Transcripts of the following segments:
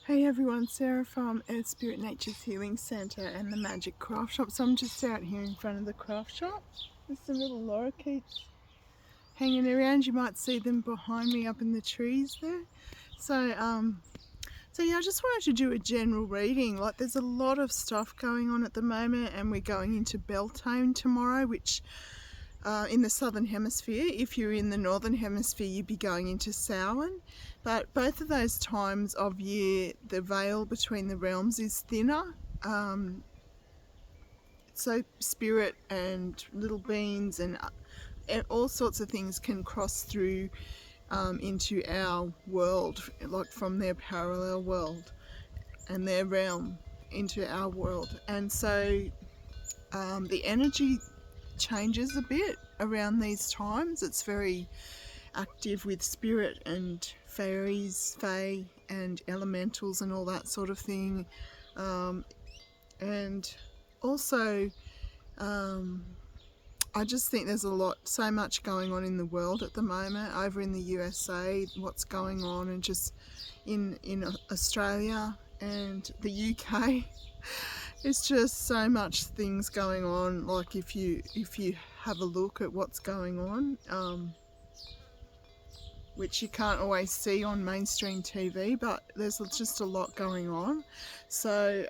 Hey everyone, Sarah from Earth Spirit Nature's Healing Centre and the Magic Craft Shop. So I'm just out here in front of the craft shop. There's some little lorikeets hanging around. You might see them behind me up in the trees there. So yeah, I just wanted to do a general reading. Like, there's a lot of stuff going on at the moment, and we're going into Beltane tomorrow, which in the southern hemisphere. If you're in the northern hemisphere, you'd be going into Samhain. But both of those times of year, the veil between the realms is thinner. So spirit and little beings and all sorts of things can cross through into our world, like from their parallel world and their realm into our world. And so the energy changes a bit around these times. It's very active with spirit and fairies, fae and elementals and all that sort of thing. And also I just think there's so much going on in the world at the moment, over in the USA, what's going on, and just in Australia and the UK. It's just so much things going on. Like, if you have a look at what's going on, which you can't always see on mainstream TV, but there's just a lot going on. So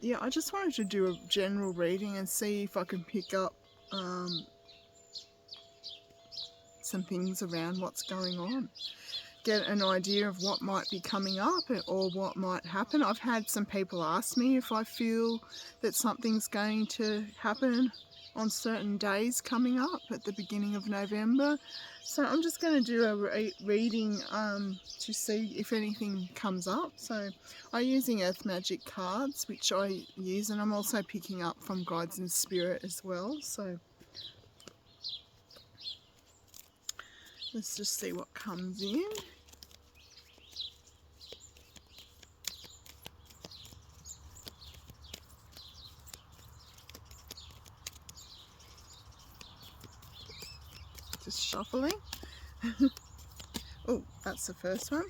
yeah, I just wanted to do a general reading and see if I can pick up some things around what's going on, get an idea of what might be coming up or what might happen. I've had some people ask me if I feel that something's going to happen on certain days coming up at the beginning of November. So I'm just going to do a reading to see if anything comes up. So I'm using Earth Magic cards, which I use, and I'm also picking up from Guides and Spirit as well. So let's just see what comes in. Just shuffling. Oh, that's the first one.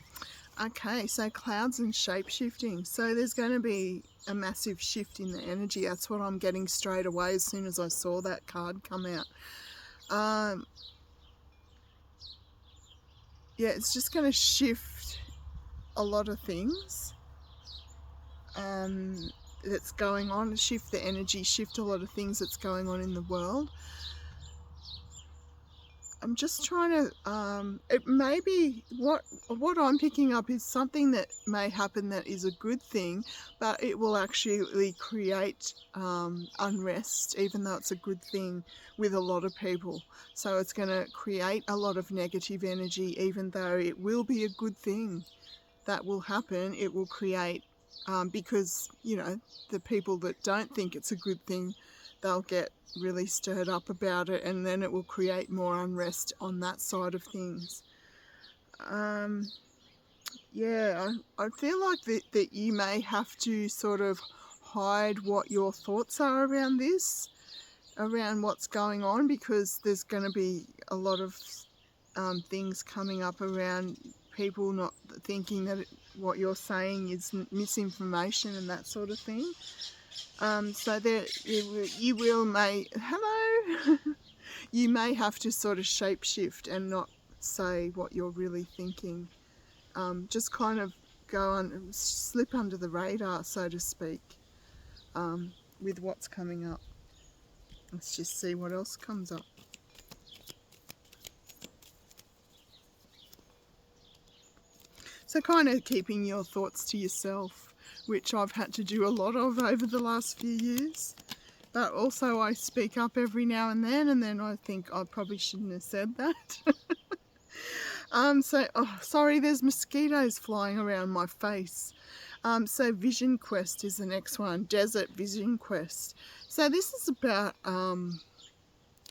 Okay, so clouds and shape-shifting. So there's going to be a massive shift in the energy. That's what I'm getting straight away as soon as I saw that card come out. Yeah, it's just going to shift a lot of things that's going on, shift the energy, shift a lot of things that's going on in the world. I'm just trying to, it may be, what I'm picking up is something that may happen that is a good thing, but it will actually create unrest, even though it's a good thing, with a lot of people. So it's going to create a lot of negative energy, even though it will be a good thing that will happen. It will create, because, you know, the people that don't think it's a good thing, they'll get really stirred up about it, and then it will create more unrest on that side of things. Yeah, I feel like that you may have to sort of hide what your thoughts are around this, around what's going on, because there's going to be a lot of things coming up around people not thinking that what you're saying is misinformation and that sort of thing. So there, you you may have to sort of shape shift and not say what you're really thinking. Just kind of go on, slip under the radar, so to speak, with what's coming up. Let's just see what else comes up. So kind of keeping your thoughts to yourself, which I've had to do a lot of over the last few years. But also I speak up every now and then I think I probably shouldn't have said that. Sorry, there's mosquitoes flying around my face. So Vision Quest is the next one, Desert Vision Quest. So this is about,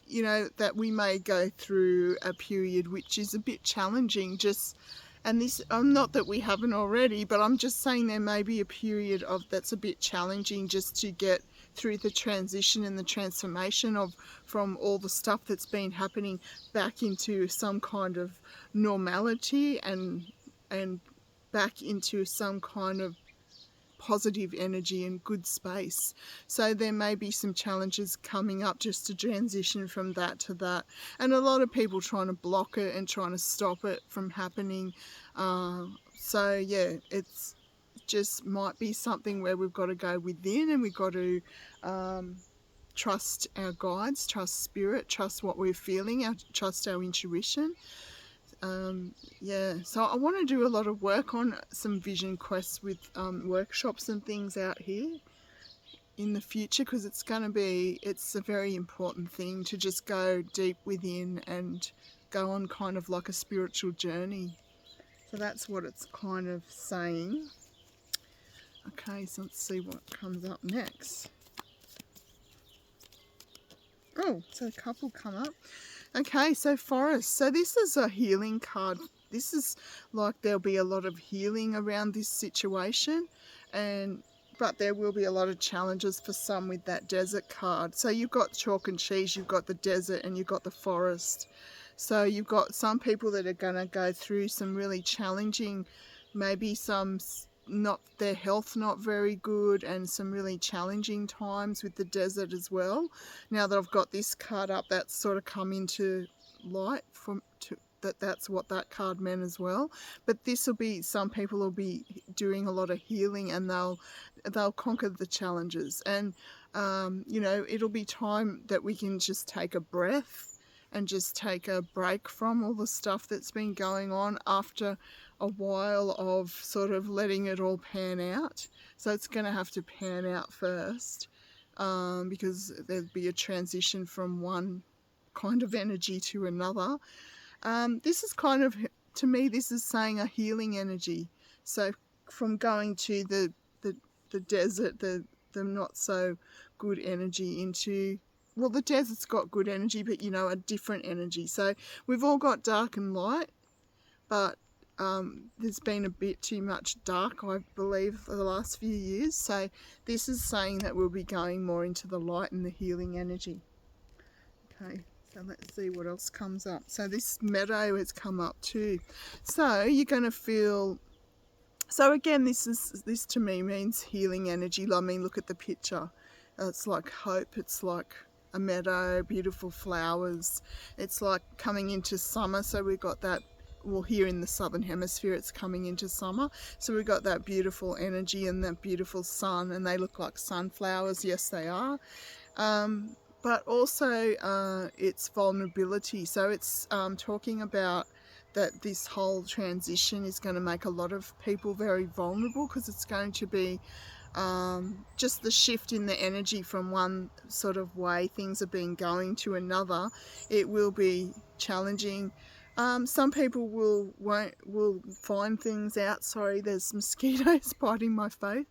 you know, that we may go through a period which is a bit challenging, and this, not that we haven't already, but I'm just saying there may be a period that's a bit challenging just to get through the transition and the transformation from all the stuff that's been happening back into some kind of normality and back into some kind of positive energy and good space. So there may be some challenges coming up just to transition from that to that, and a lot of people trying to block it and trying to stop it from happening. So yeah, it's just might be something where we've got to go within, and we've got to trust our guides, trust spirit, trust what we're feeling, trust our intuition. Yeah, so I want to do a lot of work on some vision quests with workshops and things out here in the future, because it's a very important thing to just go deep within and go on kind of like a spiritual journey. So that's what it's kind of saying. Okay, so let's see what comes up next. Oh, so a couple come up. Okay, so Forest. So this is a healing card. This is like there'll be a lot of healing around this situation, but there will be a lot of challenges for some with that Desert card. So you've got chalk and cheese, you've got the desert, and you've got the forest. So you've got some people that are going to go through some really challenging, maybe their health not very good, and some really challenging times with the desert as well. Now that I've got this card up, that's sort of come into light that's what that card meant as well. But this will be, some people will be doing a lot of healing, and they'll conquer the challenges. And you know, it'll be time that we can just take a breath and just take a break from all the stuff that's been going on after a while of sort of letting it all pan out. So it's going to have to pan out first, because there'll be a transition from one kind of energy to another. This is kind of, to me, this is saying a healing energy. So from going to the desert, the not so good energy, into, well, the desert's got good energy, but you know, a different energy. So we've all got dark and light, but there's been a bit too much dark, I believe, for the last few years. So this is saying that we'll be going more into the light and the healing energy. Okay, so let's see what else comes up. So this meadow has come up too. So you're going to feel, so again, this to me means healing energy. I mean, look at the picture. It's like hope. It's like a meadow, beautiful flowers. It's like coming into summer. So we've got that, well, here in the southern hemisphere it's coming into summer, so we've got that beautiful energy and that beautiful sun, and they look like sunflowers. Yes, they are. But also it's vulnerability. So it's talking about that this whole transition is going to make a lot of people very vulnerable, because it's going to be just the shift in the energy from one sort of way things have been going to another. It will be challenging. Some people will find things out. Sorry, there's mosquitoes biting my face.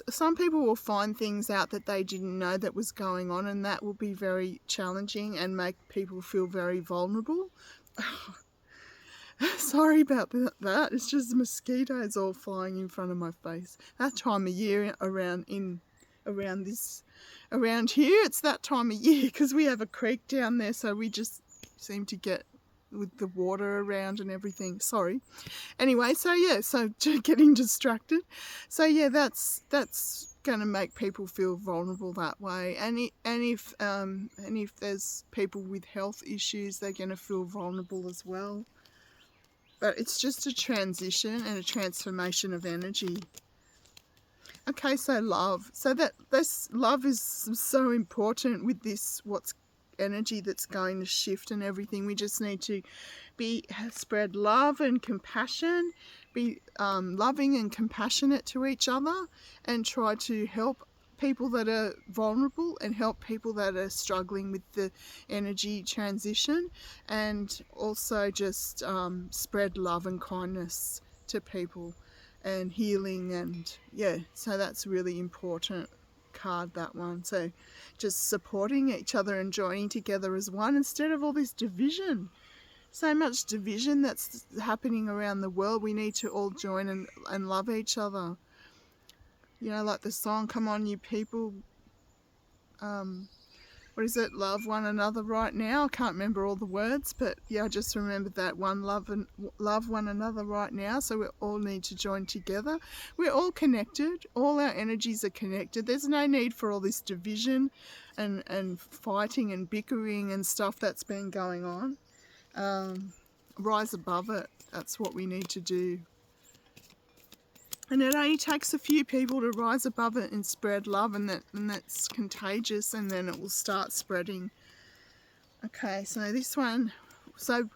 Some people will find things out that they didn't know that was going on, and that will be very challenging and make people feel very vulnerable. Sorry about that. It's just mosquitoes all flying in front of my face. That time of year around here, it's that time of year, because we have a creek down there, so we just seem to get with the water around and everything. Sorry. Anyway, so yeah, so getting distracted. So yeah, that's going to make people feel vulnerable that way. And if there's people with health issues, they're going to feel vulnerable as well. But it's just a transition and a transformation of energy. Okay, so love. So this love is so important with this, what's energy that's going to shift and everything. We just need to spread love and compassion, be loving and compassionate to each other, and try to help people that are vulnerable and help people that are struggling with the energy transition, and also just spread love and kindness to people and healing. And yeah, so that's really important card, that one. So just supporting each other and joining together as one, instead of all this division. So much division that's happening around the world. We need to all join and love each other. You know, like the song, "Come on, you people, what is it, love one another right now. I can't remember all the words, but yeah, I just remembered that one, love one another right now. So we all need to join together. We're all connected. All our energies are connected. There's no need for all this division and fighting and bickering and stuff that's been going on. Rise above it. That's what we need to do. And it only takes a few people to rise above it and spread love, and that's contagious, and then it will start spreading. Okay, so this one, so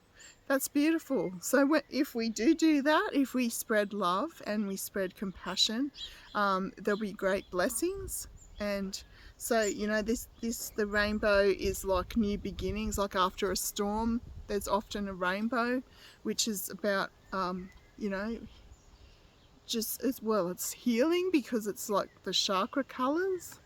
that's beautiful. So if we do that, if we spread love and we spread compassion, there'll be great blessings. And so, you know, the rainbow is like new beginnings. Like after a storm, there's often a rainbow, which is about, you know, just as well, it's healing because it's like the chakra colors.